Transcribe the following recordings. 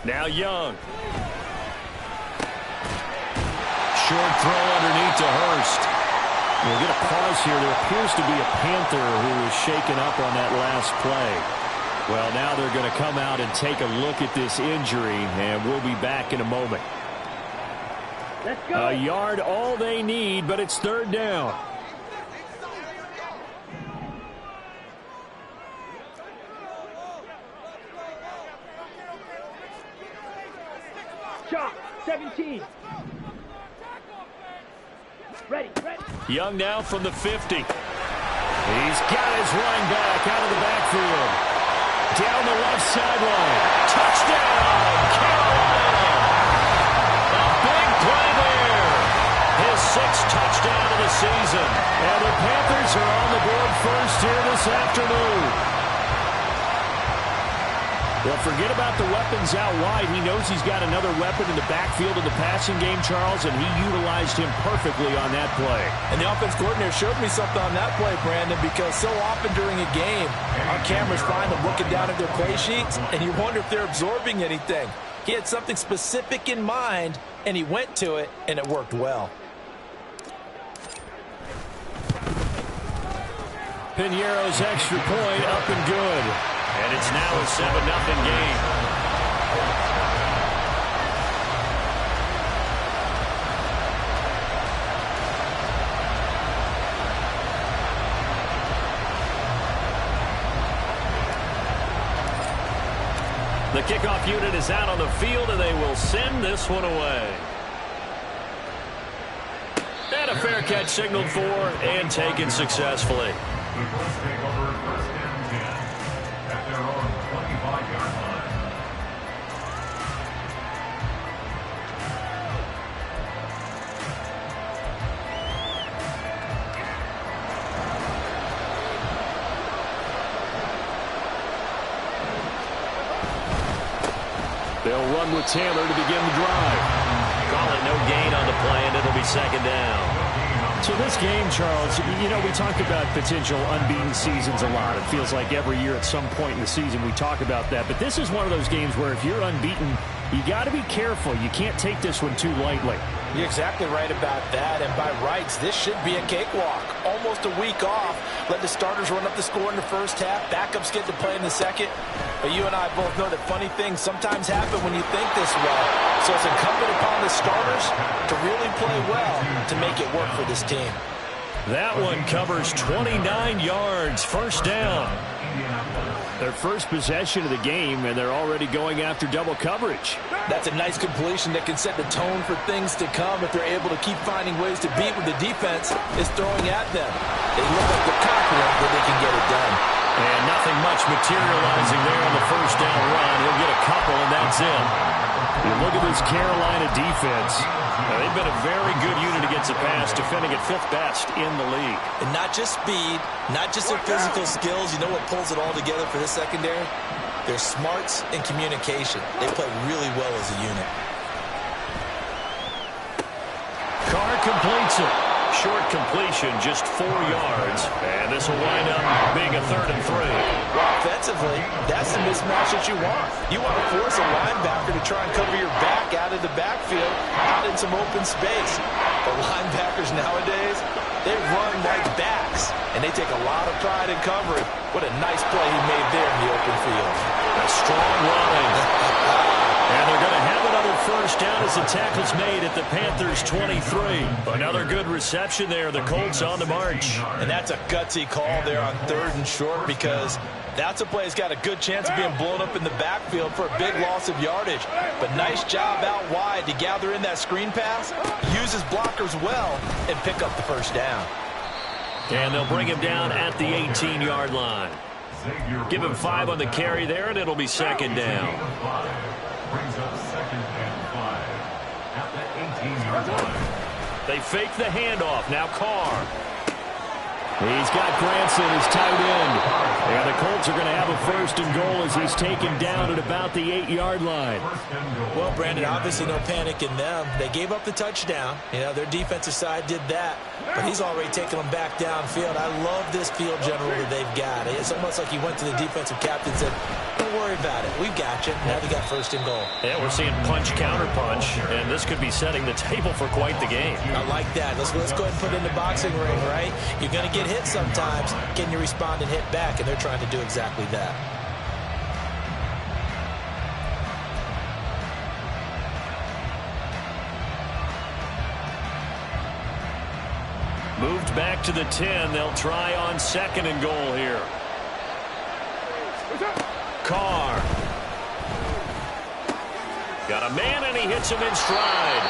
Now Young. Short throw underneath to Hurst. We'll get a pause here. There appears to be a Panther who was shaken up on that last play. Well, now they're going to come out and take a look at this injury, and we'll be back in a moment. Let's go. A yard all they need, but it's third down. Shot, 17. Ready. Young now from the 50. He's got his running back out of the backfield. Down the left sideline. Touchdown, Carolina. A big play there. His sixth touchdown of the season. And the Panthers are on the board first here this afternoon. Well, forget about the weapons out wide. He knows he's got another weapon in the backfield of the passing game, Charles, and he utilized him perfectly on that play. And the offense coordinator showed me something on that play, Brandon, because so often during a game, our cameras find them looking down at their play sheets, and you wonder if they're absorbing anything. He had something specific in mind, and he went to it, and it worked well. Piñeiro's extra point up and good. And it's now a 7-0 game. The kickoff unit is out on the field, and they will send this one away. And a fair catch signaled for and taken successfully. They'll run with Taylor to begin the drive. Call it no gain on the play, and it'll be second down. So this game, Charles, you know, we talk about potential unbeaten seasons a lot. It feels like every year at some point in the season we talk about that. But this is one of those games where if you're unbeaten, you got to be careful. You can't take this one too lightly. You're exactly right about that, and by rights, this should be a cakewalk. Almost a week off. Let the starters run up the score in the first half. Backups get to play in the second. But you and I both know that funny things sometimes happen when you think this way. So it's incumbent upon the starters to really play well to make it work for this team. That one covers 29 yards. First down. Their first possession of the game, and they're already going after double coverage. That's a nice completion that can set the tone for things to come if they're able to keep finding ways to beat what the defense is throwing at them. They look like they're confident that they can get it done. And nothing much materializing there on the first down run. He'll get a couple, and that's it. You look at this Carolina defense. Now, they've been a very good unit against the pass, defending at 5th best in the league. And not just speed, not just their physical skills. You know what pulls it all together for this secondary? Their smarts and communication. They play really well as a unit. Carr completes it. Short completion, just 4 yards. And this will wind up being a 3rd and 3. Well, offensively, that's the mismatch that you want. You want to force a linebacker to try and cover your back out of the backfield, out in some open space. But linebackers nowadays, they run like backs, and they take a lot of pride in covering. What a nice play he made there in the open field. A strong line. And they're going to have another first down as the tackle's made at the Panthers' 23. Another good reception there. The Colts on the march. And that's a gutsy call there on 3rd and short, because that's a play that's got a good chance of being blown up in the backfield for a big loss of yardage. But nice job out wide to gather in that screen pass, use his blockers well, and pick up the first down. And they'll bring him down at the 18-yard line. Give him 5 on the carry there, and it'll be second down. Brings up second and 5 at the 18-yard line. They fake the handoff. Now Carr. He's got Granson as tight end. And the Colts are going to have a 1st and goal as he's taken down at about the 8-yard line. Well, Brandon, obviously no panic in them. They gave up the touchdown. You know, their defensive side did that. But he's already taken them back downfield. I love this field general that they've got. It's almost like he went to the defensive captain and said, don't worry about it. We've got you. Now we got first and goal. Yeah, we're seeing punch, counter punch, and this could be setting the table for quite the game. I like that. Let's go ahead and put it in the boxing ring, right? You're going to get hit sometimes. Can you respond and hit back? And they're trying to do exactly that. Moved back to the 10. They'll try on second and goal here. Carr. Got a man, and he hits him in stride.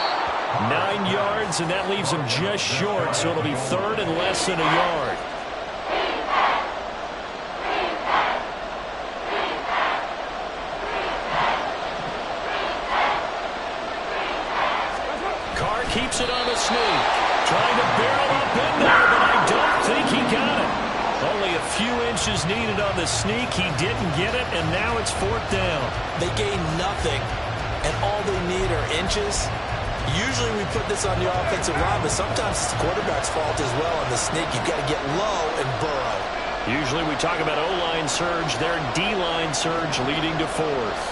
9 yards, and that leaves him just short, so it'll be third and less than a yard. Carr keeps it on the sneak. Trying to barrel up in there, but I don't think he got it. Only a few inches needed on the sneak. He didn't get it, and now it's fourth down. They gain nothing, and all they need are inches. Usually we put this on the offensive line, but sometimes it's the quarterback's fault as well on the sneak. You've got to get low and burrow. Usually we talk about O-line surge. Their D-line surge leading to fourth.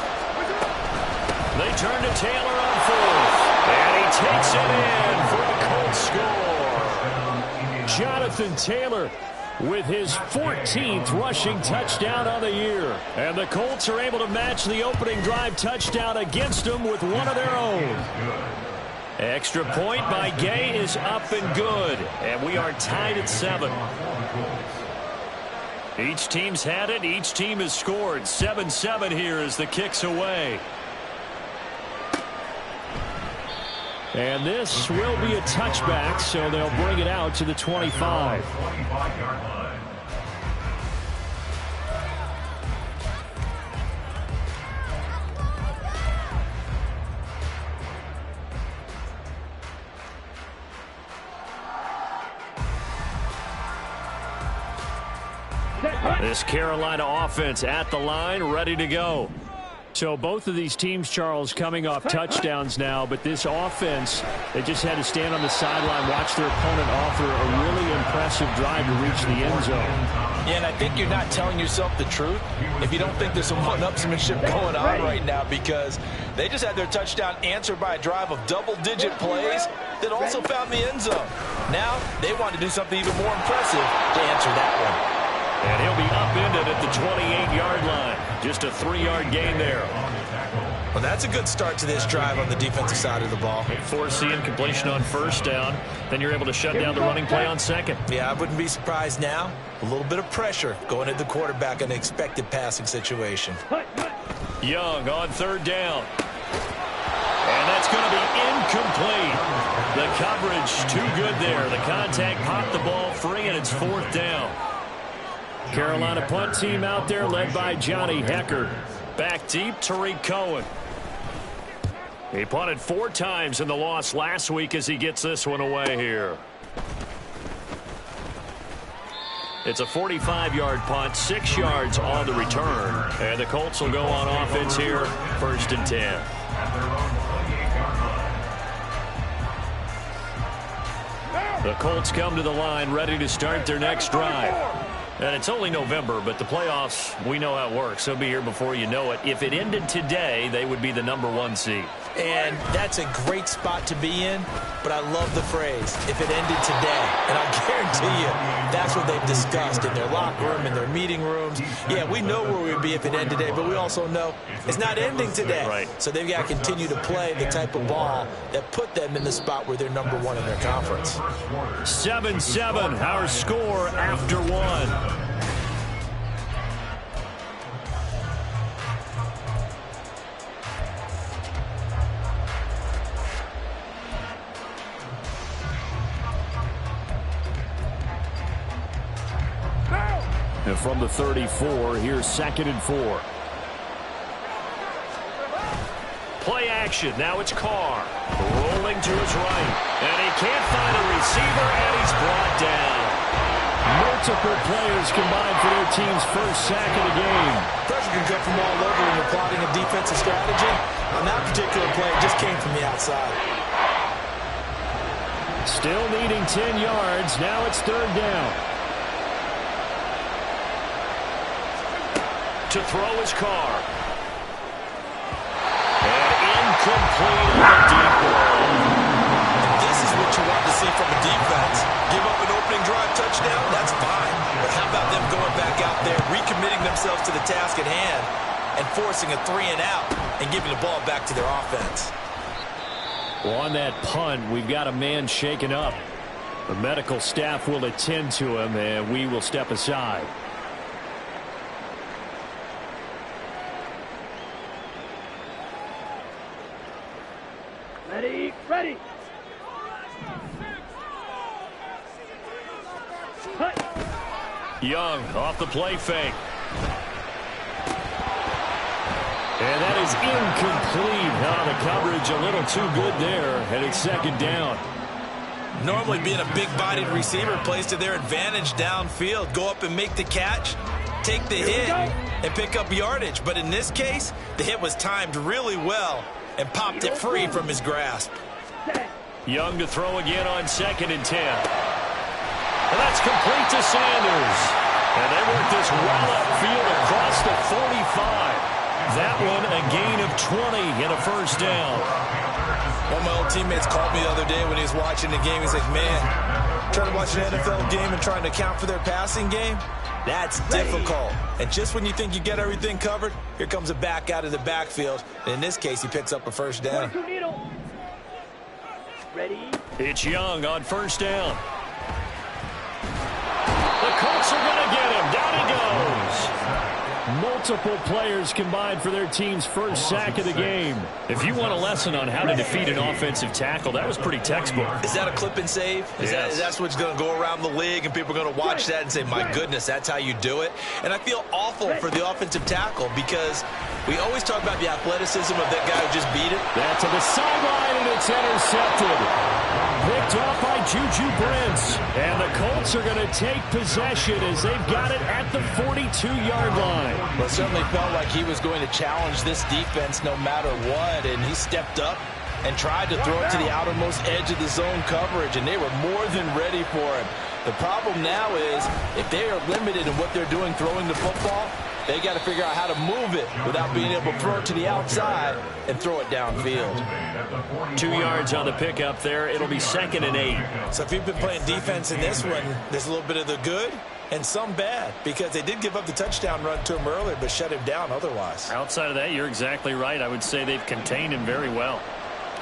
They turn to Taylor on fourth, and he takes it in for a Colts score. Jonathan Taylor with his 14th rushing touchdown on the year. And the Colts are able to match the opening drive touchdown against them with one of their own. Extra point by Gay is up and good. And we are tied at 7. Each team's had it. Each team has scored. 7-7 here as the kick's away. And this will be a touchback, so they'll bring it out to the 25. This Carolina offense at the line, ready to go. So both of these teams, Charles, coming off touchdowns now, but this offense, they just had to stand on the sideline, watch their opponent offer a really impressive drive to reach the end zone. Yeah, and I think you're not telling yourself the truth if you don't think there's some one-upsmanship going on right now, because they just had their touchdown answered by a drive of double-digit plays that also found the end zone. Now they want to do something even more impressive to answer that one. And he'll be upended at the 28-yard line. Just a 3-yard gain there. Well, that's a good start to this drive on the defensive side of the ball. Force the incompletion on first down. Then you're able to shut down the running play on second. Yeah, I wouldn't be surprised now. A little bit of pressure going at the quarterback in an expected passing situation. Young on third down. And that's going to be incomplete. The coverage too good there. The contact popped the ball free, and it's fourth down. Carolina punt team out there led by Johnny Hecker. Back deep, Tariq Cohen. He punted 4 times in the loss last week as he gets this one away here. It's a 45-yard punt, 6 yards on the return. And the Colts will go on offense here, first and 10. The Colts come to the line ready to start their next drive. And it's only November, but the playoffs, we know how it works. They'll be here before you know it. If it ended today, they would be the #1 seed. And that's a great spot to be in, but I love the phrase, if it ended today. And I guarantee you, that's what they've discussed in their locker room, in their meeting rooms. Yeah, we know where we'd be if it ended today, but we also know it's not ending today. Right. So they've got to continue to play the type of ball that put them in the spot where they're #1 in their conference. 7-7, our score after 1. And from the 34, here's 2nd and 4. Play action. Now it's Carr. Rolling to his right. And he can't find a receiver, and he's brought down. Multiple players combined for their team's first sack of the game. Pressure can come from all over when you're plotting a defensive strategy. On that particular play, it just came from the outside. Still needing 10 yards. Now it's third down. To throw his car. And incomplete on the deep ball. This is what you want to see from a defense. Give up an opening drive touchdown, that's fine. But how about them going back out there, recommitting themselves to the task at hand, and forcing a 3-and-out and giving the ball back to their offense? Well, on that punt, we've got a man shaken up. The medical staff will attend to him, and we will step aside. Ready, ready. Cut. Young off the play fake. And that is incomplete. The coverage a little too good there, and it's second down. Normally being a big-bodied receiver plays to their advantage downfield. Go up and make the catch, take the hit, and pick up yardage. But in this case, the hit was timed really well and popped it free from his grasp. Young to throw again on 2nd and 10. And that's complete to Sanders. And they work this well upfield across the 45. That one a gain of 20 and a first down. One of my old teammates called me the other day when he was watching the game. He's like, man, trying to watch an NFL game and trying to account for their passing game? That's difficult. And just when you think you get everything covered, here comes a back out of the backfield. And in this case, he picks up a first down. Ready. It's Young on first down. The Colts are going to get him. Down he goes. Multiple players combined for their team's first sack of the game. If you want a lesson on how to defeat an offensive tackle, that was pretty textbook. Is that a clip and save? Is that what's going to go around the league and people are going to watch that and say, my goodness, that's how you do it? And I feel awful for the offensive tackle because we always talk about the athleticism of that guy who just beat it. That's to the sideline, and it's intercepted. Picked off by Juju Brents. And the Colts are going to take possession as they've got it at the 42-yard line. Well, it certainly felt like he was going to challenge this defense no matter what, and he stepped up and tried to throw it to the outermost edge of the zone coverage, and they were more than ready for him. The problem now is if they are limited in what they're doing throwing the football, they got to figure out how to move it without being able to throw it to the outside and throw it downfield. 2 yards on the pickup there. It'll be 2nd and 8. So if you've been playing defense in this one, there's a little bit of the good and some bad because they did give up the touchdown run to him earlier but shut him down otherwise. Outside of that, you're exactly right. I would say they've contained him very well.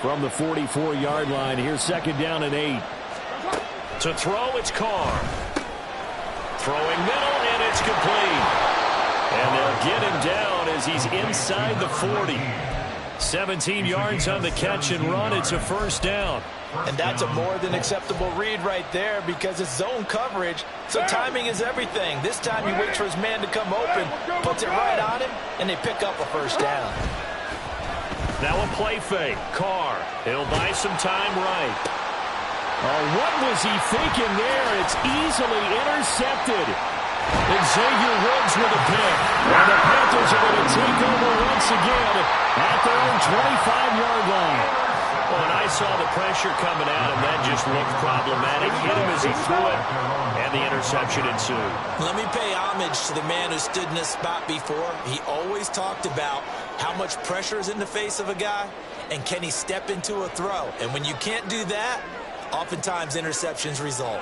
From the 44-yard line, here's 2nd down and 8. To throw, it's Carr. Throwing middle, and it's complete. And they'll get him down as he's inside the 40. 17 yards on the catch and run. It's a first down. And that's a more than acceptable read right there because it's zone coverage, so timing is everything. This time you wait for his man to come open, puts it right on him, and they pick up a first down. Now a play fake. Carr. He'll buy some time right. Oh, what was he thinking there? It's easily intercepted. Xavier Woods with a pick. And the Panthers are going to take over once again at their own 25-yard line. Well, and I saw the pressure coming at him. That just looked problematic. Hit him as he threw it, and the interception ensued. Let me pay homage to the man who stood in this spot before. He always talked about how much pressure is in the face of a guy, and can he step into a throw. And when you can't do that, oftentimes interceptions result.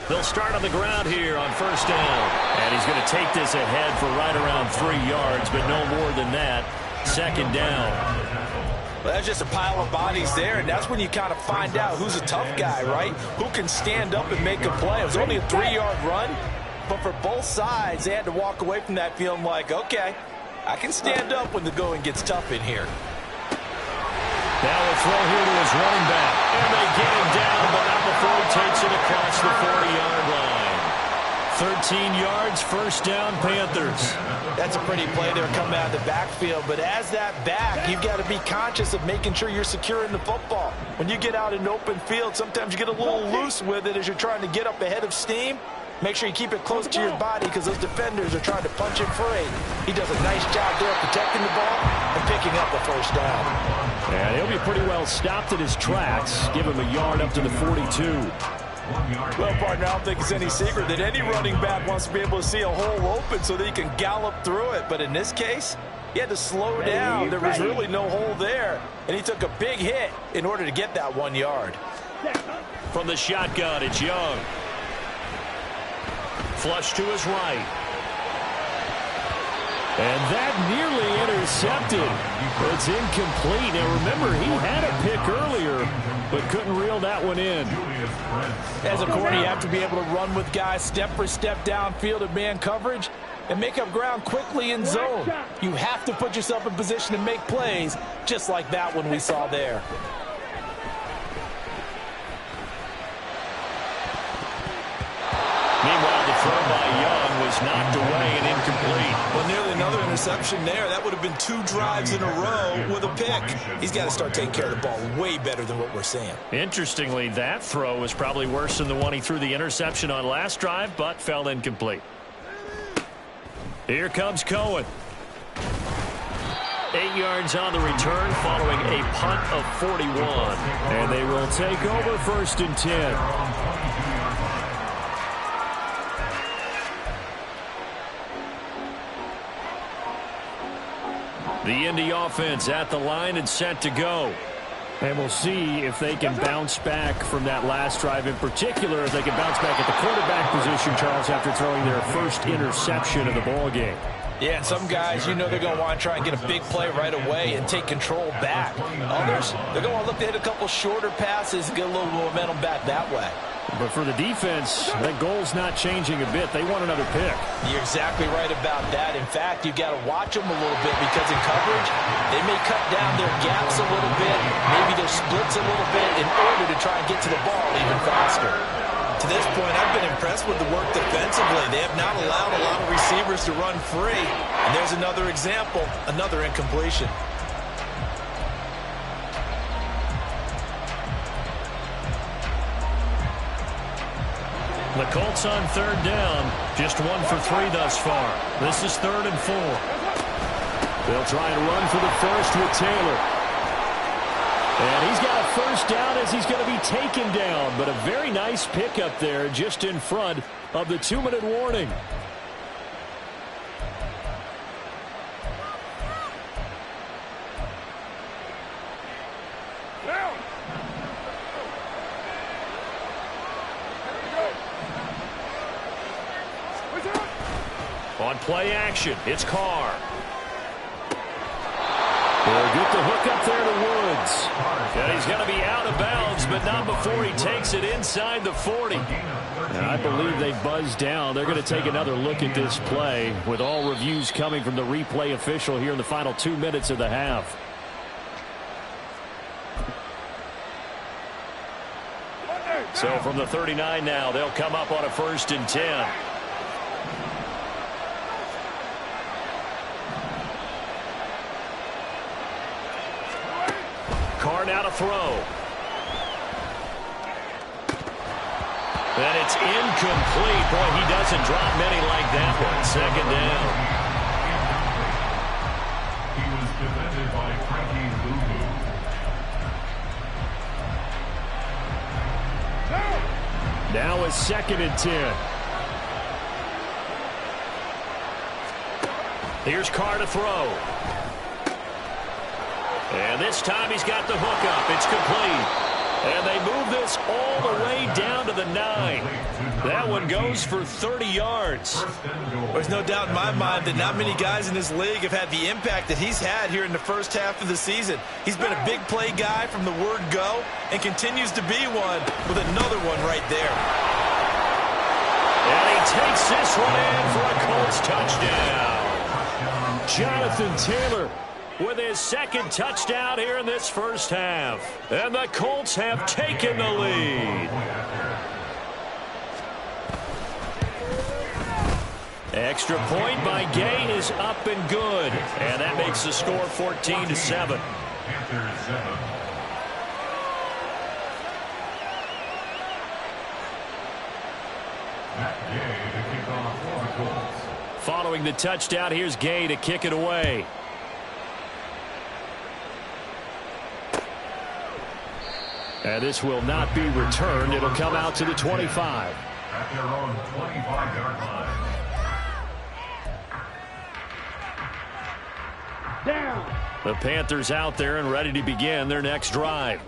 They'll start on the ground here on first down. And he's going to take this ahead for right around 3 yards, but no more than that. 2nd down. Well, that's just a pile of bodies there, and that's when you kind of find out who's a tough guy, right? Who can stand up and make a play. It was only a 3-yard run, but for both sides, they had to walk away from that feeling like, okay, I can stand up when the going gets tough in here. Now a throw here to his running back. And they get him down, but not before he takes it across the 40-yard line. 13 yards, first down, Panthers. That's a pretty play there coming out of the backfield, but as that back, you've got to be conscious of making sure you're securing the football. When you get out in open field, sometimes you get a little loose with it as you're trying to get up ahead of steam. Make sure you keep it close to your body because those defenders are trying to punch it free. He does a nice job there protecting the ball and picking up the first down. And he'll be pretty well stopped in his tracks. Give him a yard up to the 42. Well, partner, I don't think it's any secret that any running back wants to be able to see a hole open so that he can gallop through it. But in this case, he had to slow down. There was really no hole there, and he took a big hit in order to get that 1 yard. From the shotgun, it's Young. Flush to his right. And that nearly intercepted. It's incomplete. Now, remember, he had a pick earlier, but couldn't reel that one in. As a corner, you have to be able to run with guys step for step downfield in man coverage and make up ground quickly in zone. You have to put yourself in position to make plays, just like that one we saw there. Meanwhile, the throw by Young was knocked away and incomplete. Well, nearly another interception there. That would have been 2 drives in a row with a pick. He's got to start taking care of the ball way better than what we're seeing. Interestingly, that throw was probably worse than the one he threw the interception on last drive, but fell incomplete. Here comes Cohen. 8 yards on the return following a punt of 41. And they will take over 1st and 10. The Indy offense at the line and set to go. And we'll see if they can bounce back from that last drive in particular, if they can bounce back at the quarterback position, Charles, after throwing their first interception of the ball game. Yeah, and some guys, you know they're going to want to try and get a big play right away and take control back. Others, they're going to want to look to hit a couple shorter passes and get a little momentum back that way. But for the defense, that goal's not changing a bit. They want another pick. You're exactly right about that. In fact, you've got to watch them a little bit because in coverage, they may cut down their gaps a little bit, maybe their splits a little bit in order to try and get to the ball even faster. To this point, I've been impressed with the work defensively. They have not allowed a lot of receivers to run free. And there's another example, another incompletion. The Colts on 3rd down, just 1 for 3 thus far. This is 3rd and 4. They'll try and run for the first with Taylor. And he's got a first down as he's going to be taken down. But a very nice pickup there just in front of the 2-minute warning. On play action, it's Carr. They'll get the hook up there to Woods. And he's going to be out of bounds, but not before he takes it inside the 40. And I believe they buzzed down. They're going to take another look at this play with all reviews coming from the replay official here in the final 2 minutes of the half. So from the 39 now, they'll come up on a 1st and 10. Carr now to throw. And it's incomplete. Boy, he doesn't drop many like that one. 2nd down. He was defended by Frankie Lulu. Now it's 2nd and 10. Here's Carr to throw. And this time he's got the hook up. It's complete. And they move this all the way down to the 9. That one goes for 30 yards. There's no doubt in my mind that not many guys in this league have had the impact that he's had here in the first half of the season. He's been a big play guy from the word go and continues to be one with another one right there. And he takes this one in for a Colts touchdown. Jonathan Taylor with his 2nd touchdown here in this first half. And the Colts have taken the lead. Extra point by Gay is up and good. And that makes the score 14-7. Panthers 7. Matt Gay to kick off for the Colts. Following the touchdown, here's Gay to kick it away. And this will not be returned. It'll come out to the 25. At their own 25-yard line. Down. The Panthers out there and ready to begin their next drive.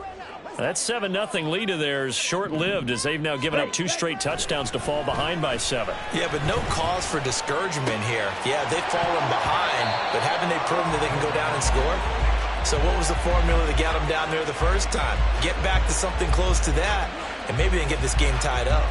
That 7-0 lead of theirs short-lived as they've now given up 2 straight touchdowns to fall behind by 7. Yeah, but no cause for discouragement here. Yeah, they've fallen behind, but haven't they proven that they can go down and score? So what was the formula to get them down there the first time? Get back to something close to that, and maybe they can get this game tied up.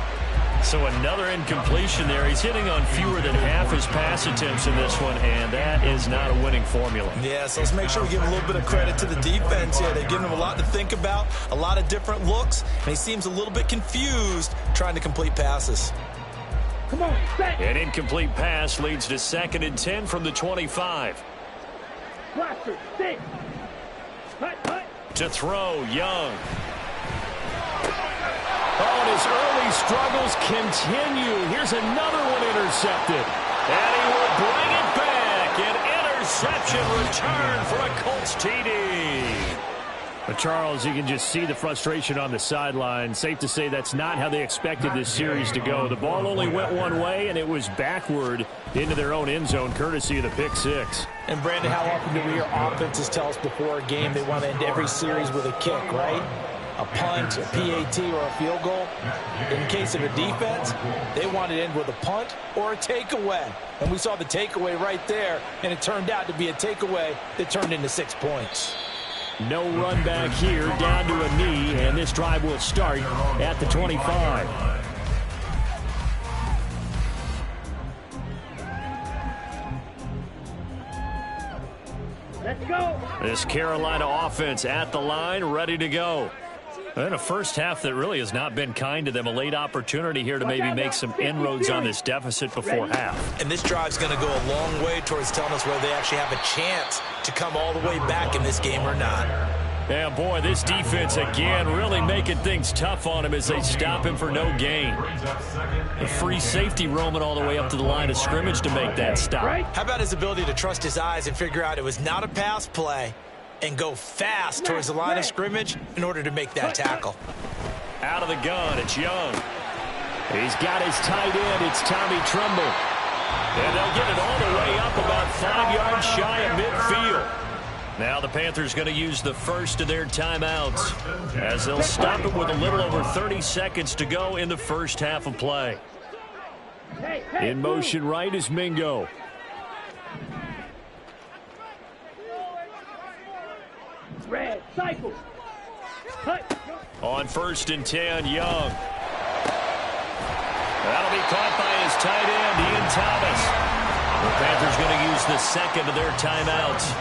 So another incompletion there. He's hitting on fewer than half his pass attempts in this one, and that is not a winning formula. Yeah, so let's make sure we give a little bit of credit to the defense here. They've given him a lot to think about, a lot of different looks, and he seems a little bit confused trying to complete passes. Come on, set. An incomplete pass leads to 2nd and 10 from the 25. Blaster, sit. Hut. To throw, Young. Oh, and his early struggles continue. Here's another one intercepted. And he will bring it back. An interception return for a Colts TD. But Charles, you can just see the frustration on the sideline. Safe to say that's not how they expected this series to go. The ball only went one way, and it was backward into their own end zone, courtesy of the pick 6. And, Brandon, how often do we hear offenses tell us before a game they want to end every series with a kick, right? A punt, a PAT, or a field goal. In case of a defense, they want to end with a punt or a takeaway. And we saw the takeaway right there, and it turned out to be a takeaway that turned into 6 points. No run back here, down to a knee, and this drive will start at the 25. Let's go. This Carolina offense at the line, ready to go. And a first half that really has not been kind to them. A late opportunity here to maybe make some inroads on this deficit before half. And this drive's going to go a long way towards telling us whether they actually have a chance to come all the way back in this game or not. Yeah, boy, this defense again really making things tough on him as they stop him for no gain. A free safety roaming all the way up to the line of scrimmage to make that stop. How about his ability to trust his eyes and figure out it was not a pass play and go fast towards the line of scrimmage in order to make that tackle. Out of the gun, it's Young. He's got his tight end, it's Tommy Tremble. And they'll get it all the way up about 5 yards shy of midfield. Now the Panthers going to use the first of their timeouts as they'll stop it with a little over 30 seconds to go in the first half of play. In motion right is Mingo. Red, cycle. On 1st and 10, Young. That'll be caught by his tight end, Ian Thomas. The Panthers going to use the second of their timeouts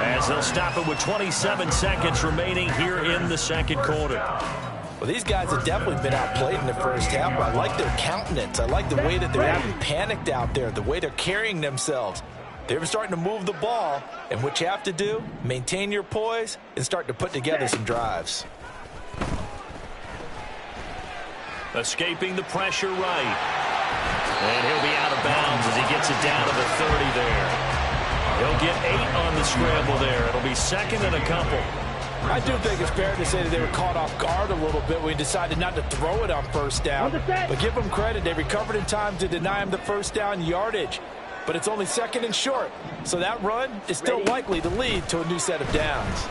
as they'll stop it with 27 seconds remaining here in the second quarter. Well, these guys have definitely been outplayed in the first half. I like their countenance. I like the way that they're having panicked out there, the way they're carrying themselves. They're starting to move the ball, and what you have to do, maintain your poise and start to put together some drives. Escaping the pressure right. And he'll be out of bounds as he gets it down to the 30 there. He'll get 8 on the scramble there. It'll be 2nd and a couple. I do think it's fair to say that they were caught off guard a little bit when he decided not to throw it on first down. But give them credit. They recovered in time to deny him the first down yardage. But it's only 2nd and short. So that run is still likely to lead to a new set of downs.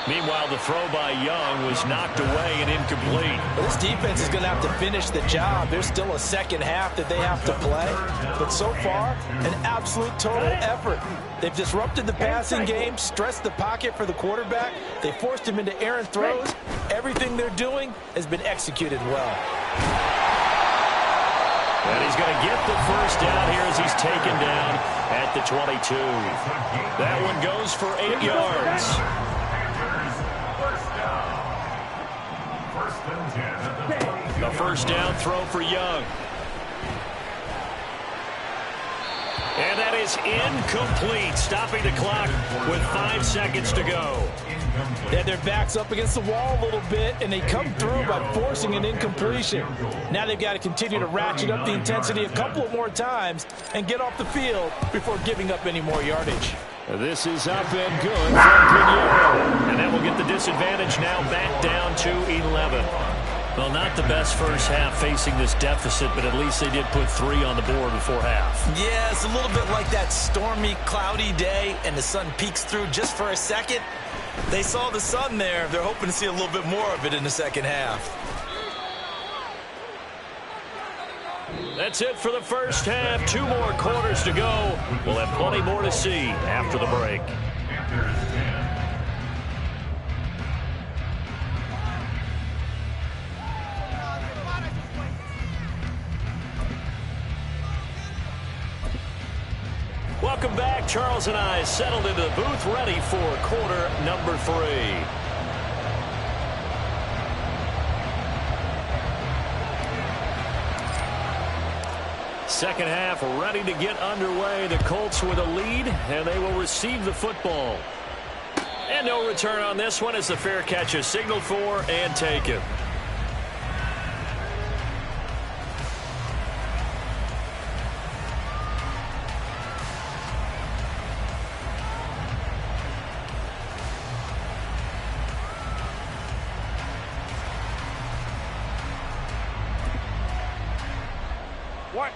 Meanwhile, the throw by Young was knocked away and incomplete. Well, this defense is going to have to finish the job. There's still a second half that they have to play. But so far, an absolute total effort. They've disrupted the passing game, stressed the pocket for the quarterback. They forced him into errant throws. Everything they're doing has been executed well. And he's going to get the first down here as he's taken down at the 22. That one goes for 8 yards. The first down throw for Young. And that is incomplete, stopping the clock with 5 seconds to go. Yeah, their back's up against the wall a little bit, and they come through by forcing an incompletion. Now they've got to continue to ratchet up the intensity a couple of more times and get off the field before giving up any more yardage. This is up and good from Pinheiro. And that will get the disadvantage now back down to 11. Well, not the best first half facing this deficit, but at least they did put 3 on the board before half. Yeah, it's a little bit like that stormy, cloudy day, and the sun peeks through just for a second. They saw the sun there. They're hoping to see a little bit more of it in the second half. That's it for the first half. 2 more quarters to go. We'll have plenty more to see after the break. Welcome back. Charles and I settled into the booth, ready for quarter number 3. Second half ready to get underway. The Colts with a lead, and they will receive the football. And no return on this one as the fair catch is signaled for and taken.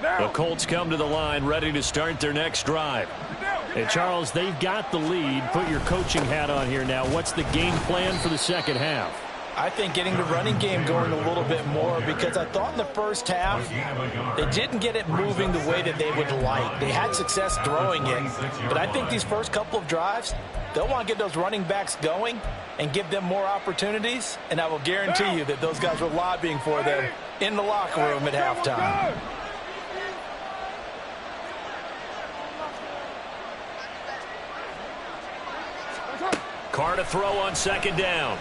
The Colts come to the line ready to start their next drive. And Charles, they've got the lead. Put your coaching hat on here now. What's the game plan for the second half? I think getting the running game going a little bit more, because I thought in the first half they didn't get it moving the way that they would like. They had success throwing it, but I think these first couple of drives, they'll want to get those running backs going and give them more opportunities, and I will guarantee you that those guys were lobbying for them in the locker room at halftime. Carr to throw on second down.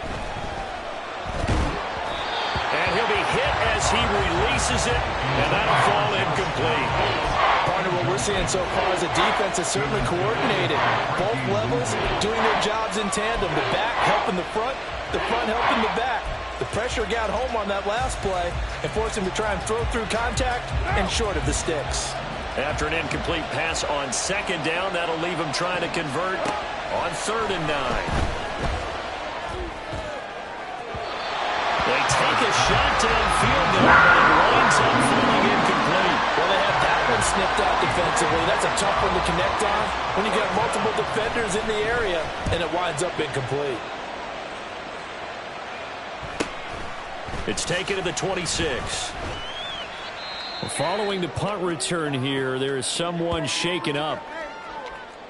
And he'll be hit as he releases it, and that'll fall incomplete. Partner, what we're seeing so far is the defense is certainly coordinated. Both levels doing their jobs in tandem. The back helping the front helping the back. The pressure got home on that last play and forced him to try and throw through contact and short of the sticks. After an incomplete pass on second down, that'll leave him trying to convert on 3rd and 9. They take a shot downfield there, but it winds up falling incomplete. Well, they have that one snipped out defensively. That's a tough one to connect on when you got multiple defenders in the area, and it winds up incomplete. It's taken to the 26. Following the punt return here, there is someone shaken up.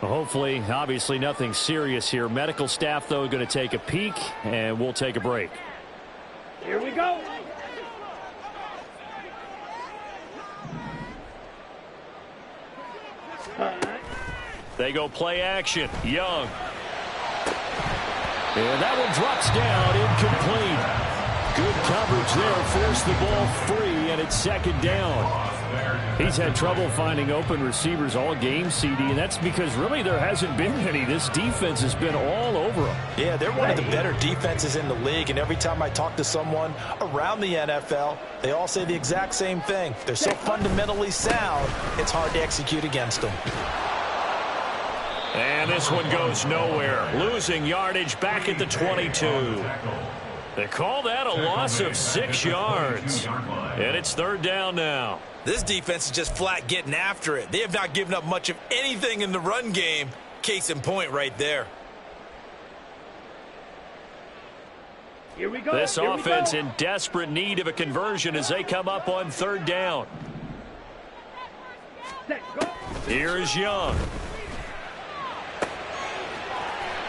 Hopefully, obviously nothing serious here. Medical staff, though, going to take a peek, and we'll take a break. Here we go. They go play action. Young. And that one drops down, incomplete. Good coverage there, forced the ball free, and it's second down. He's had trouble finding open receivers all game, CD, and that's because really there hasn't been any. This defense has been all over them. Yeah, they're one of the better defenses in the league, and every time I talk to someone around the NFL, they all say the exact same thing. They're so fundamentally sound, it's hard to execute against them. And this one goes nowhere. Losing yardage back at the 22. They call that a loss of 6 yards. And it's 3rd down now. This defense is just flat getting after it. They have not given up much of anything in the run game. Case in point right there. Here we go. This offense in desperate need of a conversion as they come up on 3rd down. Set, go. Here is Young.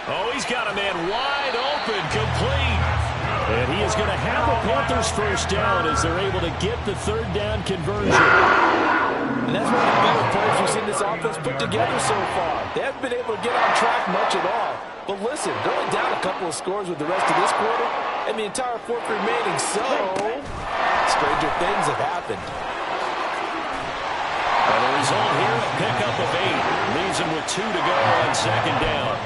Oh, he's got a man wide open, complete. And he is going to have the Panthers first down as they're able to get the 3rd down conversion. And that's one of the better plays we've seen this offense put together so far. They haven't been able to get on track much at all. But listen, they're only down a couple of scores with the rest of this quarter and the entire 4th remaining. So, stranger things have happened. And the result here, a pickup of 8. Leaves him with 2 to go on second down.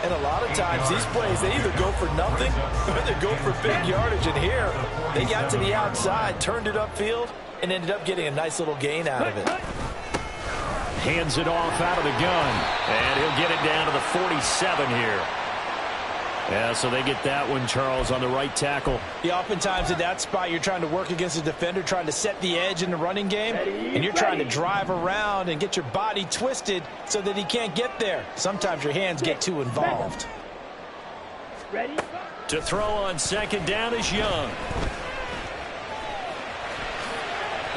And a lot of times, these plays, they either go for nothing or they go for big yardage. And here, they got to the outside, turned it upfield, and ended up getting a nice little gain out of it. hands it off out of the gun. And he'll get it down to the 47 here. Yeah, so they get that one, Charles, on the right tackle. Yeah, oftentimes in that spot, you're trying to work against a defender, trying to set the edge in the running game, and you're trying to drive around and get your body twisted so that he can't get there. Sometimes your hands get too involved. Ready? To throw on second down is Young.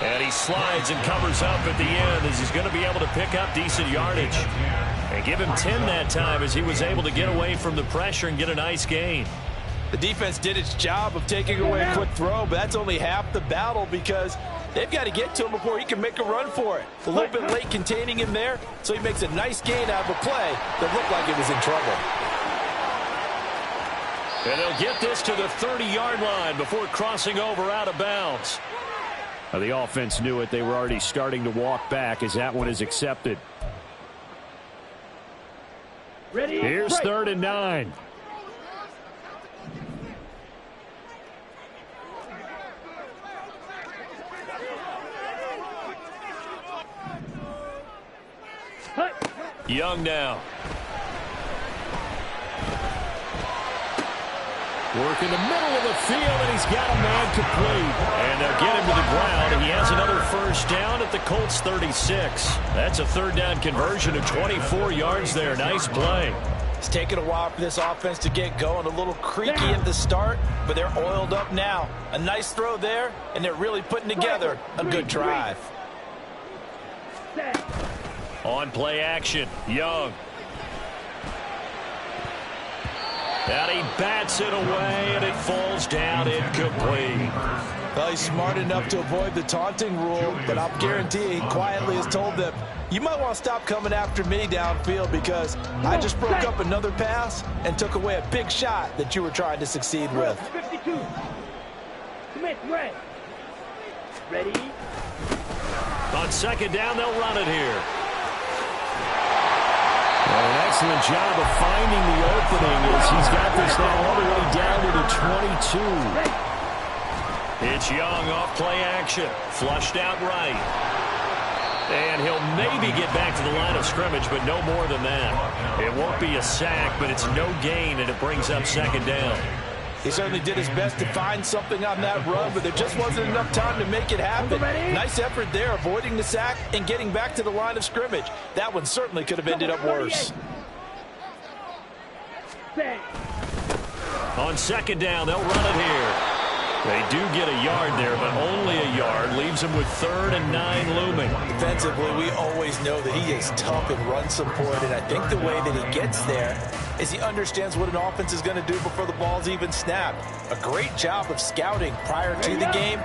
And he slides and covers up at the end as he's going to be able to pick up decent yardage. And give him 10 that time as he was able to get away from the pressure and get a nice gain. The defense did its job of taking away a quick throw, but that's only half the battle because they've got to get to him before he can make a run for it. A little bit late containing him there, so he makes a nice gain out of a play that looked like it was in trouble. And they'll get this to the 30-yard line before crossing over out of bounds. Now, the offense knew it. They were already starting to walk back as that one is accepted. Ready? Here's 3rd and 9. Young now. Work in the middle of the field, and he's got a man complete. And they'll get him to the ground, and he has another first down at the Colts 36. That's a 3rd down conversion of 24 yards there. Nice play. It's taken a while for this offense to get going. A little creaky at the start, but they're oiled up now. A nice throw there, and they're really putting together a good drive. On play action, Young. And he bats it away, and it falls down incomplete. Well, he's smart enough to avoid the taunting rule, but I'll guarantee he quietly has told them, you might want to stop coming after me downfield because I just broke up another pass and took away a big shot that you were trying to succeed with. 52. Smith, red. Ready? On second down, they'll run it here. Well, an excellent job of finding the opening as he's got this now all the way down to the 22. It's Young off play action. Flushed out right. And he'll maybe get back to the line of scrimmage, but no more than that. It won't be a sack, but it's no gain, and it brings up second down. He certainly did his best to find something on that run, but there just wasn't enough time to make it happen. Nice effort there, avoiding the sack and getting back to the line of scrimmage. That one certainly could have ended up worse. On second down, they'll run it here. They do get a yard there, but only a yard. Leaves them with 3rd and 9 looming. Defensively, we always know that he is tough in run support, and I think the way that he gets there is he understands what an offense is going to do before the ball's even snapped. A great job of scouting prior to the game,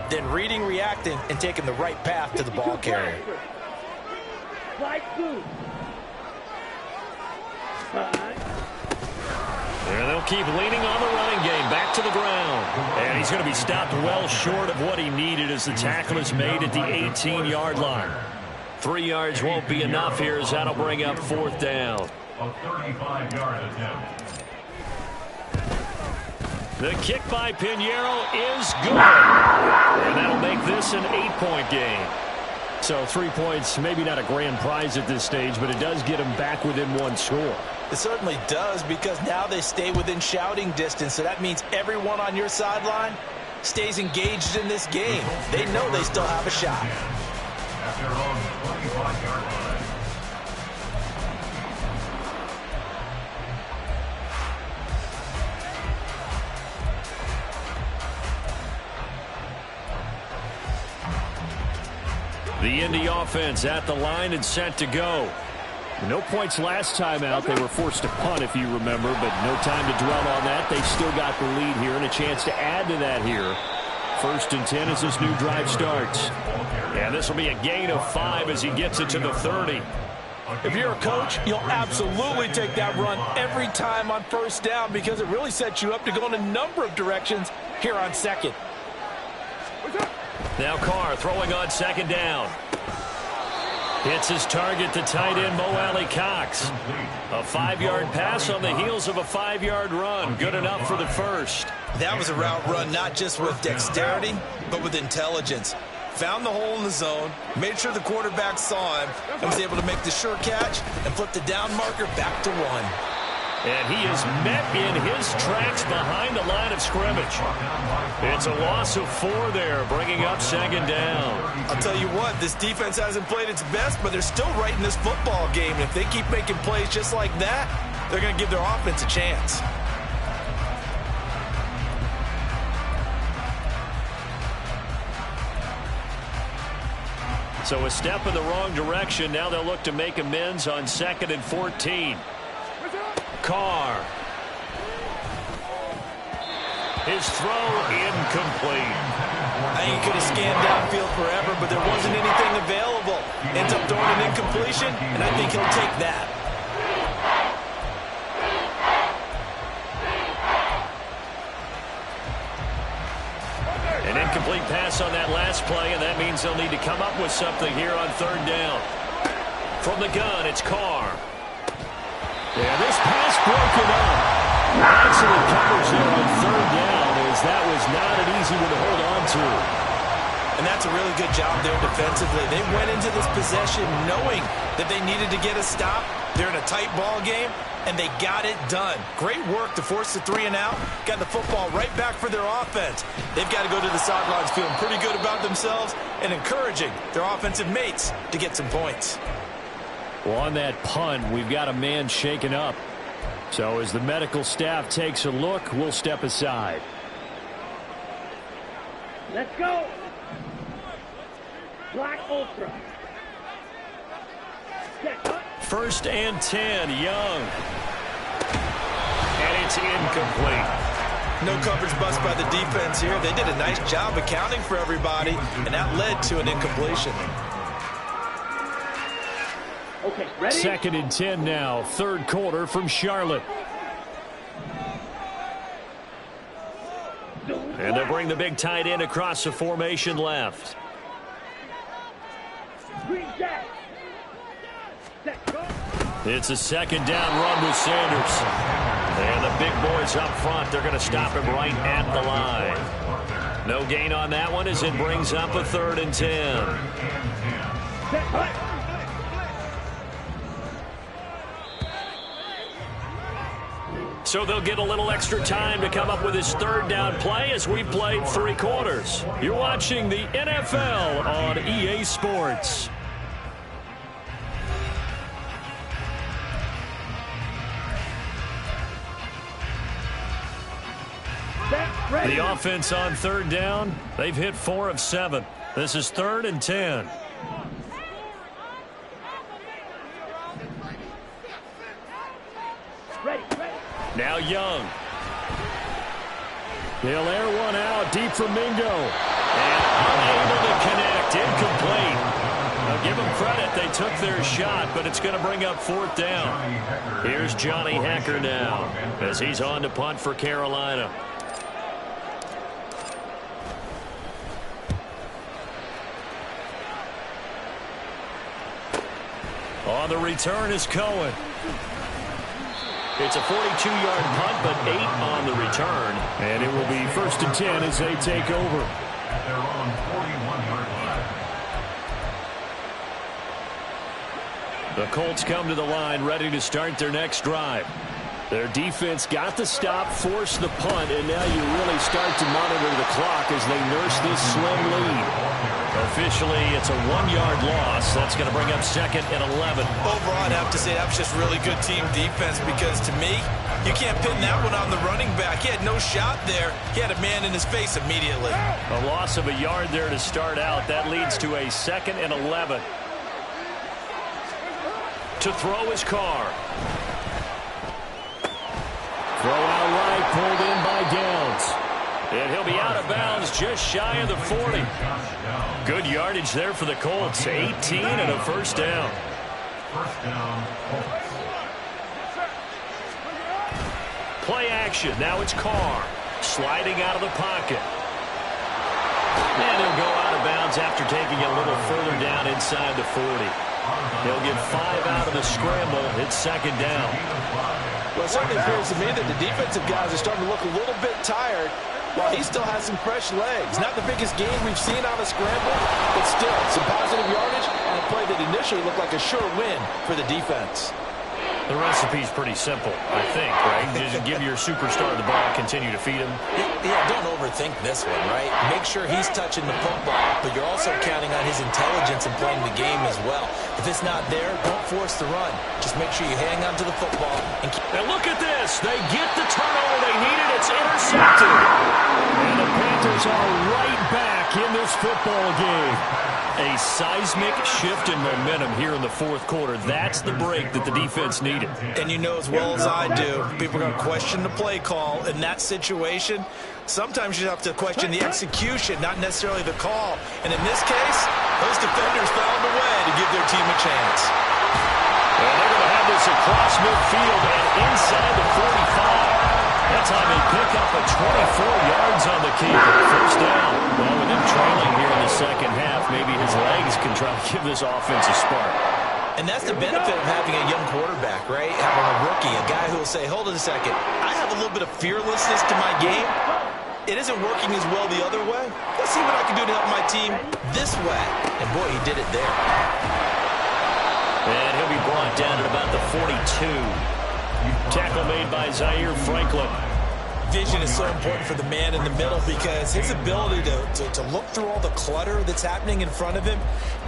then reading, reacting, and taking the right path to the ball carrier. And they'll keep leaning on the running game. Back to the ground. And he's going to be stopped well short of what he needed as the tackle is made at the 18-yard line. 3 yards won't be enough here as that'll bring up 4th down. A 35-yard attempt. The kick by Pinheiro is good. And that'll make this an 8-point game. So 3 points, maybe not a grand prize at this stage, but it does get them back within 1 score. It certainly does, because now they stay within shouting distance, so that means everyone on your sideline stays engaged in this game. They know they still have a shot. At their own 25-yard line. The Indy offense at the line and set to go. No points last time out. They were forced to punt, if you remember, but no time to dwell on that. They still got the lead here and a chance to add to that here. 1st and 10 as this new drive starts. And this will be a gain of 5 as he gets it to the 30. If you're a coach, you'll absolutely take that run every time on 1st down because it really sets you up to go in a number of directions here on 2nd. Now Carr throwing on 2nd down. Hits his target, the tight end, Mo Alley-Cox. A 5-yard pass on the heels of a 5-yard run. Good enough for the first. That was a route run not just with dexterity, but with intelligence. found the hole in the zone, made sure the quarterback saw him, and was able to make the sure catch and flip the down marker back to 1. And he is met in his tracks behind the line of scrimmage. It's a loss of 4 there, bringing up 2nd down. I'll tell you what, this defense hasn't played its best, but they're still right in this football game. And if they keep making plays just like that, they're going to give their offense a chance. So a step in the wrong direction. Now they'll look to make amends on 2nd and 14. Carr. His throw incomplete. I think he could have scanned downfield forever, but there wasn't anything available. Ends up throwing an incompletion, and I think he'll take that. An incomplete pass on that last play, and that means they'll need to come up with something here on 3rd down. From the gun, it's Carr. Yeah, this pass broken up. Excellent coverage there on 3rd down, as that was not an easy one to hold on to. And that's a really good job there defensively. They went into this possession knowing that they needed to get a stop. They're in a tight ball game, and they got it done. Great work to force the 3 and out. Got the football right back for their offense. They've got to go to the sidelines feeling pretty good about themselves and encouraging their offensive mates to get some points. Well, on that punt, we've got a man shaken up. So as the medical staff takes a look, we'll step aside. Let's go. Black Ultra. Set up. 1st and 10, Young. And it's incomplete. No coverage bust by the defense here. They did a nice job accounting for everybody, and that led to an incompletion. Okay, ready? 2nd and 10 now, 3rd quarter from Charlotte. And they'll bring the big tight end across the formation left. Green jack. Set, go. It's a 2nd down run with Sanders. And the big boys up front, they're going to stop him right at the line. No gain on that one as it brings up a 3rd and 10. Set, right. So they'll get a little extra time to come up with his 3rd down play as we played 3 quarters. You're watching the NFL on EA Sports. The offense on 3rd down, they've hit 4 of 7. This is 3rd and 10. Ready. Now Young. They'll air one out deep from Mingo. And unable to connect. Incomplete. Now give them credit. They took their shot, but it's going to bring up 4th down. Here's Johnny Hecker now as he's on to punt for Carolina. On the return is Cohen. It's a 42-yard punt, but 8 on the return. And it will be 1st and 10 as they take over. At their own 41-yard line. The Colts come to the line ready to start their next drive. Their defense got the stop, forced the punt, and now you really start to monitor the clock as they nurse this slim lead. Officially, it's a 1-yard loss. That's going to bring up 2nd and 11. Overall, I'd have to say that was just really good team defense because, to me, you can't pin that one on the running back. He had no shot there. He had a man in his face immediately. A loss of a yard there to start out. That leads to a 2nd and 11. To throw his Carr. Throw out right, pulled in by Downs. And he'll be out of bounds just shy of the 40. Good yardage there for the Colts. 18 and a 1st down. First down, Colts. Play action. Now it's Carr. Sliding out of the pocket. And he'll go out of bounds after taking a little further down inside the 40. He'll get 5 out of the scramble. It's 2nd down. Well, it certainly appears to me that the defensive guys are starting to look a little bit tired. Well, he still has some fresh legs. Not the biggest game we've seen on a scramble, but still some positive yardage on a play that initially looked like a sure win for the defense. The recipe's pretty simple, I think, right? Just give your superstar the ball, continue to feed him. Yeah, don't overthink this one, right? Make sure he's touching the football, but you're also counting on his intelligence in playing the game as well. If it's not there, don't force the run. Just make sure you hang on to the football. And look at this. They get the turnover they needed. It's intercepted. And the Panthers are right back in this football game. A seismic shift in momentum here in the fourth quarter. That's the break that the defense needed. And you know as well as I do, people are going to question the play call in that situation. Sometimes you have to question the execution, not necessarily the call. And in this case, those defenders found a way to give their team a chance. And they're going to have this across midfield and inside the 45. That time they pick up a 24 yards on the keeper. First down. Well, with them trailing here in the second half, maybe his legs can try to give this offense a spark. And that's the benefit of having a young quarterback, right? Having a rookie, a guy who will say, hold on a second, I have a little bit of fearlessness to my game. It isn't working as well the other way. Let's see what I can do to help my team this way. And boy, he did it there. And he'll be brought down at about the 42. Tackle made by Zaire Franklin. Vision is so important for the man in the middle because his ability to look through all the clutter that's happening in front of him,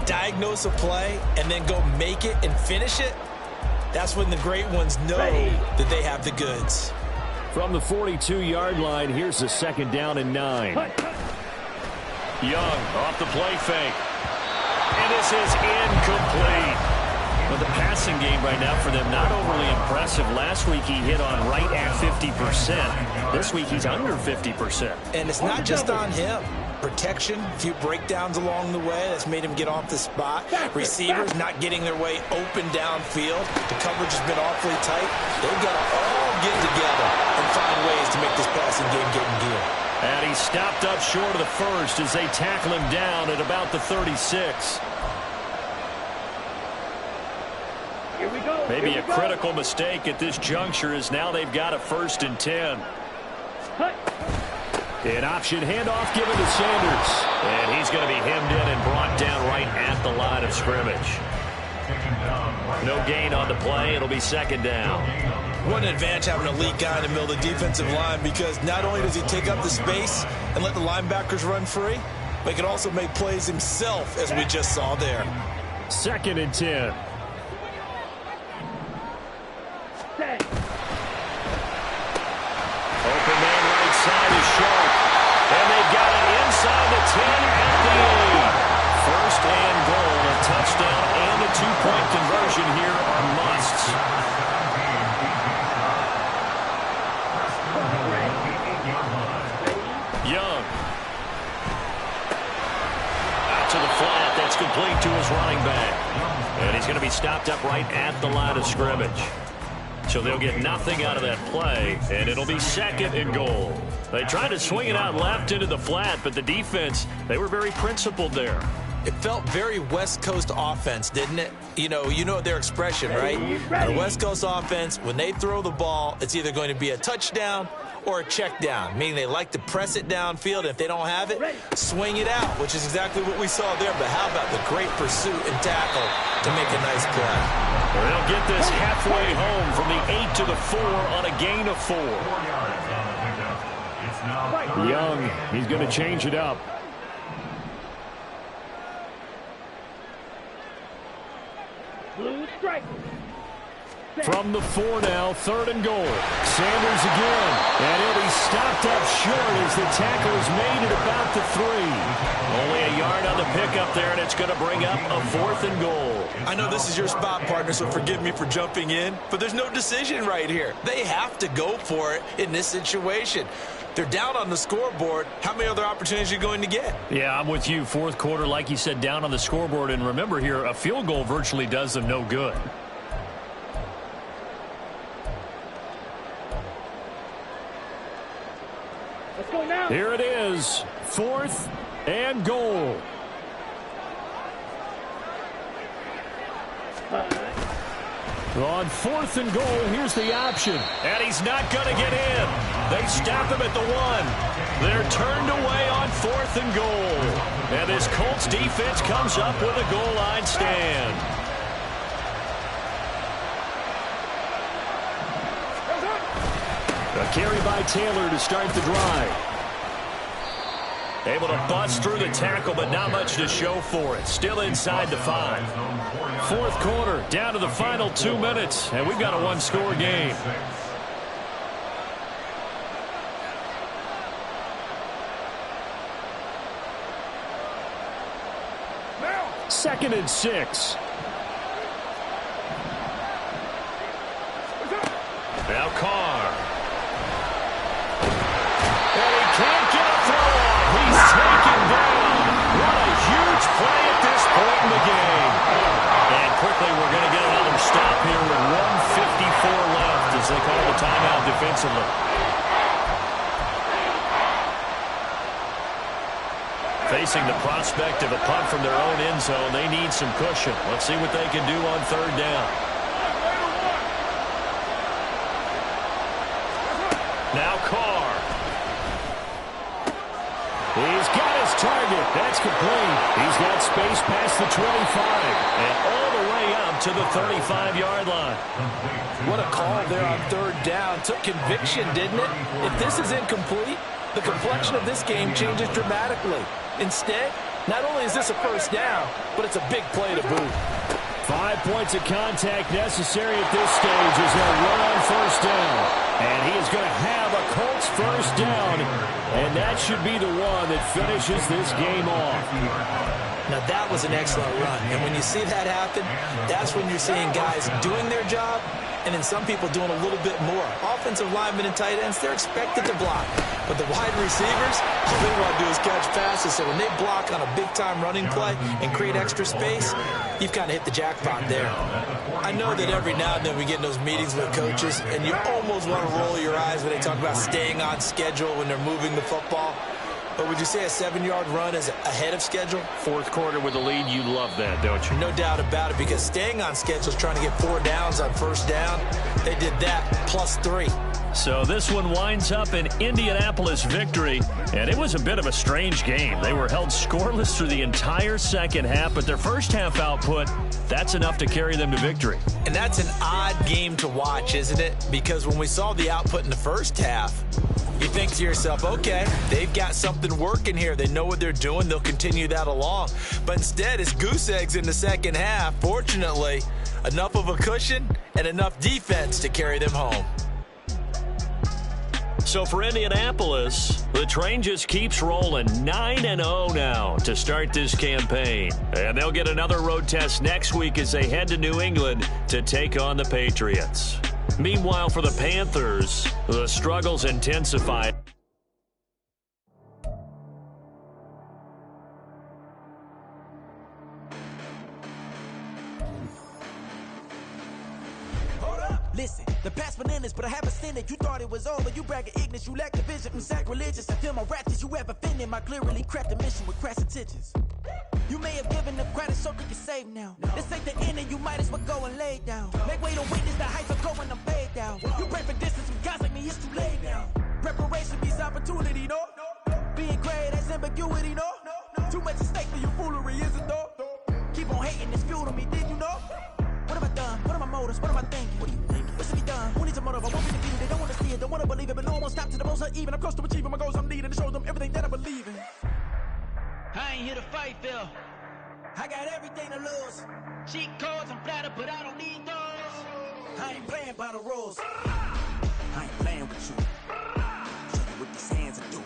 diagnose a play, and then go make it and finish it, that's when the great ones know that they have the goods. From the 42-yard line, here's the second down and 9. Young off the play fake. And this is incomplete. But the passing game right now for them, not overly impressive. Last week he hit on right at 50%. This week he's under 50%. And it's not just on him. Protection, a few breakdowns along the way. That's made him get off the spot. Receivers not getting their way open downfield. The coverage has been awfully tight. They've got to all get together and find ways to make this passing game get in gear. And he stopped up short of the first as they tackle him down at about the 36. Maybe a critical mistake at this juncture as now they've got a 1st and 10. An option handoff given to Sanders. And he's going to be hemmed in and brought down right at the line of scrimmage. No gain on the play. It'll be second down. What an advantage having an elite guy in the middle of the defensive line because not only does he take up the space and let the linebackers run free, but he can also make plays himself as we just saw there. 2nd and 10. Open man right side is Sharp. And they've got it inside the 10 at the 8. 1st and goal. A touchdown and a 2-point conversion here are musts. Young. Out to the flat. That's complete to his running back. And he's going to be stopped up right at the line of scrimmage. So they'll get nothing out of that play, and it'll be 2nd and goal. They tried to swing it out left into the flat, but the defense, they were very principled there. It felt very West Coast offense, didn't it? You know their expression, right? The West Coast offense, when they throw the ball, it's either going to be a touchdown or a check down, meaning they like to press it downfield. If they don't have it, swing it out, which is exactly what we saw there. But how about the great pursuit and tackle to make a nice play? They'll get this halfway home from the 8 to the 4 on a gain of 4. Young, he's going to change it up. Blue strike. From the 4 now, 3rd and goal. Sanders again. And he'll be stopped up short as the tackle is made at about the 3. Only a yard on the pickup there, and it's going to bring up a 4th and goal. I know this is your spot, partner, so forgive me for jumping in, but there's no decision right here. They have to go for it in this situation. They're down on the scoreboard. How many other opportunities are you going to get? Yeah, I'm with you. 4th quarter, like you said, down on the scoreboard. And remember here, a field goal virtually does them no good. Let's go now. Here it is, 4th and goal. On 4th and goal, here's the option. And he's not going to get in. They stop him at the 1. They're turned away on 4th and goal. And this Colts defense comes up with a goal line stand. A carry by Taylor to start the drive. Able to bust through the tackle, but not much to show for it. Still inside the 5. 4th quarter, down to the final 2 minutes, and we've got a one-score game. Second and 6. Now Carr. And he can't get a throw off. He's taken down. What a huge play at this point in the game. And quickly we're going to get another stop here with 1:54 left as they call the timeout defensively. Facing the prospect of a punt from their own end zone, they need some cushion. Let's see what they can do on 3rd down. Now Carr. He's got his target. That's complete. He's got space past the 25 and all the way up to the 35-yard line. What a call there on 3rd down. Took conviction, didn't it? If this is incomplete, the complexion of this game changes dramatically. Instead, not only is this a 1st down, but it's a big play to boot. 5 points of contact necessary at this stage as they'll run on 1st down. And he is going to have a Colts 1st down, and that should be the one that finishes this game off. Now, that was an excellent run. And when you see that happen, that's when you're seeing guys doing their job and then some people doing a little bit more. Offensive linemen and tight ends, they're expected to block. But the wide receivers, all they want to do is catch passes. So when they block on a big-time running play and create extra space, you've kind of hit the jackpot there. I know that every now and then we get in those meetings with coaches, and you almost want to roll your eyes when they talk about staying on schedule when they're moving the football. But would you say a 7-yard run is ahead of schedule? 4th quarter with a lead, you love that, don't you? No doubt about it, because staying on schedule is trying to get 4 downs on 1st down. They did that plus 3. So this one winds up an Indianapolis victory, and it was a bit of a strange game. They were held scoreless through the entire second half, but their first half output, that's enough to carry them to victory. And that's an odd game to watch, isn't it? Because when we saw the output in the first half, you think to yourself, okay, they've got something working here. They know what they're doing. They'll continue that along. But instead, it's goose eggs in the second half. Fortunately, enough of a cushion and enough defense to carry them home. So for Indianapolis, the train just keeps rolling 9-0 now to start this campaign. And they'll get another road test next week as they head to New England to take on the Patriots. Meanwhile, for the Panthers, the struggles intensify. Listen, the past bananas, but I haven't seen it. You thought it was over, you bragging ignorance, you lack the vision. I'm sacrilegious, I feel my wrath. Did you ever offended? My clearly crafted mission with crass intentions. You may have given up credit so you can save now. This ain't the end and you might as well go and lay down. Make way to witness the heights of going, I'm paid down. You pray for distance with guys like me, it's too late now. Preparation means opportunity, no? Being great, that's ambiguity, no? Too much at stake for your foolery, is it though? Keep on hating, it's fuel to me, did you know? What have I done? What are my motives? What am I thinking? What do you think? What's to be done? Who needs a motive? I want me to view. They don't want to see it, don't want to believe it, but no one won't stop to the most even. I'm close to achieving my goals. I'm needing to show them everything that I believe in. I ain't here to fight, Phil. I got everything to lose. Cheat codes, I'm flattered, but I don't need those. I ain't playing by the rules. I ain't playing with you. Show you what these hands are doing.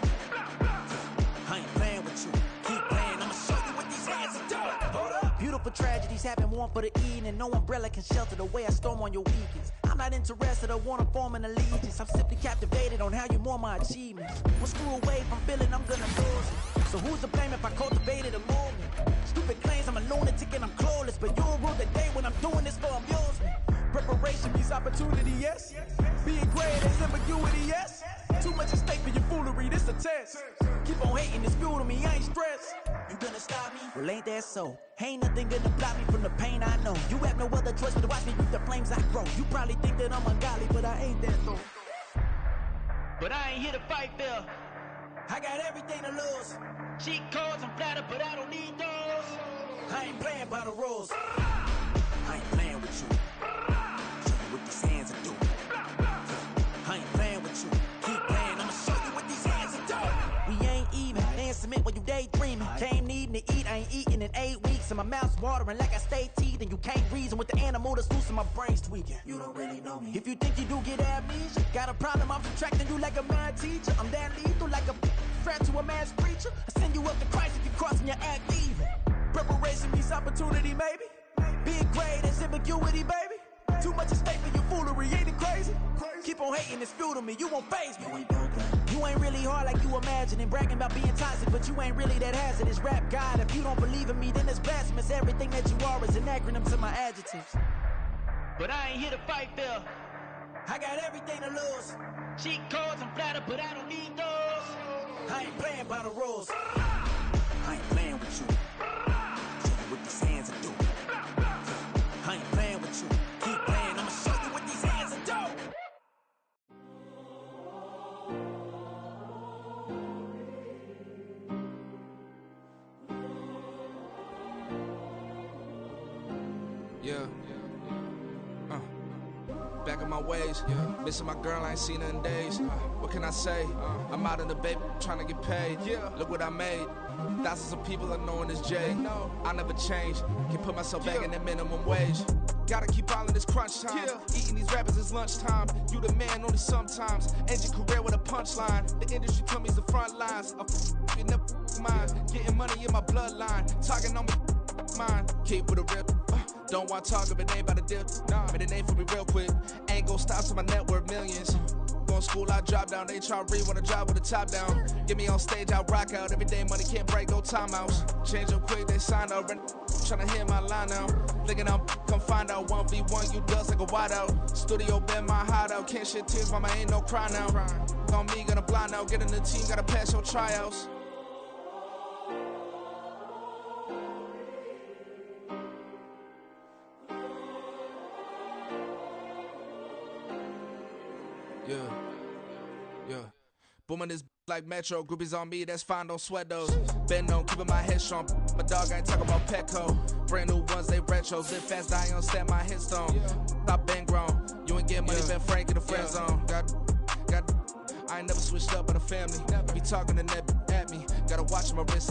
I ain't playing with you. Keep playing, I'ma show you what these hands are doing. Hold up. Beautiful tragedies happen, one for the evening, and no umbrella can shelter the way I storm on your weekends. I'm not interested, I wanna form an allegiance. I'm simply captivated on how you more my achievements. One screw away from feeling I'm gonna lose it. So who's to blame if I cultivated a movement? Stupid claims I'm a lunatic and I'm clueless, but you'll rule the day when I'm doing this for amusement. Preparation means opportunity, yes. Being great is ambiguity, yes. Too much at stake for your foolery, this a test. Keep on hating, it's fuel to me, I ain't stressed. You gonna stop me? Well, ain't that so? Ain't nothing gonna block me from the pain I know. You have no other choice but to watch me reap the flames I road. You probably think that I'm ungodly, but I ain't that though. But I ain't here to fight fair. I got everything to lose. Cheat codes and platter, but I don't need those. I ain't playing by the rules. I ain't playing with you. Show you what these hands will do. I ain't playing with you. Keep playing, I'ma show you what these hands will do. We ain't even. They ain't submit when you daydreaming. Came needing to eat, I ain't eating in 8 weeks. And my mouth's watering like I stay teeth. And you can't reason with the animal that's loose and my brain's tweaking. You don't really know me. If you think you do get amnesia, got a problem, I'm subtracting you like a mad teacher. I'm that lethal like a threat to a mass preacher. I send you up to Christ if you crossing your act even. Preparation means opportunity, maybe. Big grade is ambiguity, baby. Too much at stake for your foolery, ain't it crazy? Keep on hating, it's fuel to me, you won't faze me. You ain't really hard like you imagine and bragging about being toxic, but you ain't really that hazardous. Rap God, if you don't believe in me, then it's blasphemous. Everything that you are is an acronym to my adjectives. But I ain't here to fight fair. I got everything to lose. Cheat codes and platter, but I don't need those. I ain't playing by the rules. I ain't playing with you. Show you what these hands will do. I ain't playing with you. Keep playing, I'ma show you what these hands will do. Yeah. Back on my ways, missing my girl, I ain't seen her in days. What can I say? I'm out in the baby, trying to get paid. Look what I made. Thousands of people are knowing this Jay. I never change. Can put myself back in the minimum wage. Gotta keep all in this crunch time. Eating these rappers is lunchtime. You the man only sometimes. End your career with a punchline. The industry told me it's the front lines. In the mind. Getting money in my bloodline. Talking on me mine. Keep with a rip. Don't want to talk if it ain't about a dip. Made a name for me real quick. Ain't gon' stop till my net worth millions. Going school, I drop down. They try to read when I drive with the top down. Get me on stage, I rock out. Every day money can't break, no timeouts. Change up quick, they signed up. Tryna hear my line now. Thinking I'm come find out 1v1, you dust like a wideout. Studio been my hideout. Can't shed tears, mama ain't no cry now. On me, gonna blind out. Get in the team, gotta pass your tryouts. Yeah. Booming this like Metro. Groupies on me, that's fine, don't sweat those. Been on, keeping my head strong. My dog ain't talking about Petco. Brand new ones, they retros. Live fast, I ain't on stand my headstone. Stop been grown. You ain't getting money, been Frank in the friend zone. Got. I ain't never switched up with a family. Be talking to that at me. Gotta watch my wrist.